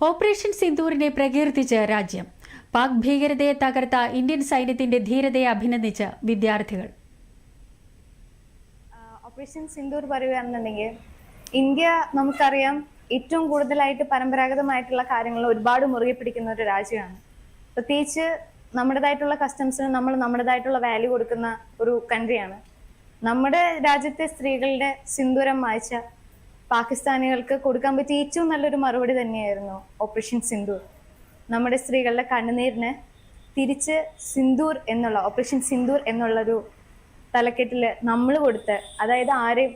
Operation സിന്ദൂറിനെ പ്രകീർത്തിച്ച് രാജ്യം. പാക് ഭീകരതയെ തകർത്ത ഇന്ത്യൻ സൈന്യത്തിന്റെ ധീരതയെ അഭിനന്ദിച്ച് വിദ്യാർത്ഥികൾ. ഓപ്പറേഷൻ സിന്ദൂർ പറയുകയാണെന്നുണ്ടെങ്കിൽ ഇന്ത്യ നമുക്കറിയാം ഏറ്റവും കൂടുതലായിട്ട് പരമ്പരാഗതമായിട്ടുള്ള കാര്യങ്ങൾ ഒരുപാട് മുറുകെ പിടിക്കുന്ന ഒരു രാജ്യമാണ്. പ്രത്യേകിച്ച് നമ്മുടേതായിട്ടുള്ള കസ്റ്റംസിന് നമ്മൾ നമ്മുടേതായിട്ടുള്ള വാല്യൂ കൊടുക്കുന്ന ഒരു കൺട്രിയാണ്. നമ്മുടെ രാജ്യത്തെ സ്ത്രീകളുടെ സിന്ദൂരം മായ്ച്ച പാകിസ്ഥാനികൾക്ക് കൊടുക്കാൻ പറ്റിയ ഏറ്റവും നല്ലൊരു മറുപടി തന്നെയായിരുന്നു ഓപ്പറേഷൻ സിന്ദൂർ. നമ്മുടെ സ്ത്രീകളുടെ കണ്ണുനീരിന് തിരിച്ച് സിന്ദൂർ എന്നുള്ള ഓപ്പറേഷൻ സിന്ദൂർ എന്നുള്ളൊരു തലക്കെട്ടിൽ നമ്മൾ കൊടുത്ത്, അതായത് ആരെയും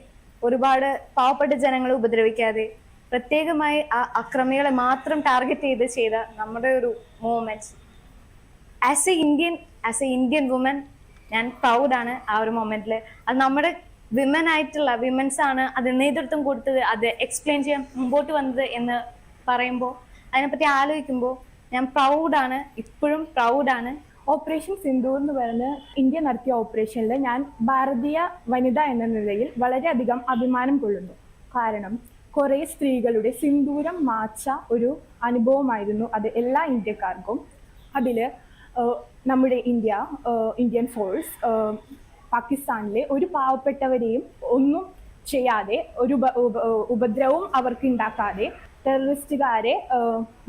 ഒരുപാട് പാവപ്പെട്ട ജനങ്ങളെ ഉപദ്രവിക്കാതെ പ്രത്യേകമായി ആ അക്രമികളെ മാത്രം ടാർഗറ്റ് ചെയ്ത നമ്മുടെ ഒരു movement as a Indian woman ഞാൻ പ്രൗഡാണ് ആ ഒരു മൊമെന്റിൽ. അത് നമ്മുടെ വിമൻസ് ആണ് അത് നേതൃത്വം കൊടുത്തത്, അത് എക്സ്പ്ലെയിൻ ചെയ്യാൻ മുമ്പോട്ട് വന്നത് എന്ന് പറയുമ്പോൾ, അതിനെപ്പറ്റി ആലോചിക്കുമ്പോൾ ഞാൻ പ്രൗഡാണ്, ഇപ്പോഴും പ്രൗഡാണ്. ഓപ്പറേഷൻ സിന്ദൂർ എന്ന് പറയുന്ന ഇന്ത്യ നടത്തിയ ഓപ്പറേഷനിൽ ഞാൻ ഭാരതീയ വനിത എന്ന നിലയിൽ വളരെയധികം അഭിമാനം കൊള്ളുന്നു. കാരണം കുറേ സ്ത്രീകളുടെ സിന്ദൂരം മാച്ച ഒരു അനുഭവമായിരുന്നു അത് എല്ലാ ഇന്ത്യക്കാർക്കും. അതിൽ നമ്മുടെ ഇന്ത്യൻ ഫോഴ്സ് പാകിസ്ഥാനിലെ ഒരു പാവപ്പെട്ടവരെയും ഒന്നും ചെയ്യാതെ, ഒരു ഉപദ്രവവും അവർക്ക് ഉണ്ടാക്കാതെ ടെററിസ്റ്റുകാരെ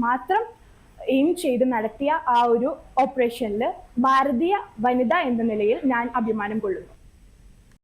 മാത്രം എയിം ചെയ്ത് നടത്തിയ ആ ഒരു ഓപ്പറേഷനിൽ ഭാരതീയ വനിത എന്ന നിലയിൽ ഞാൻ അഭിമാനം കൊള്ളുന്നു.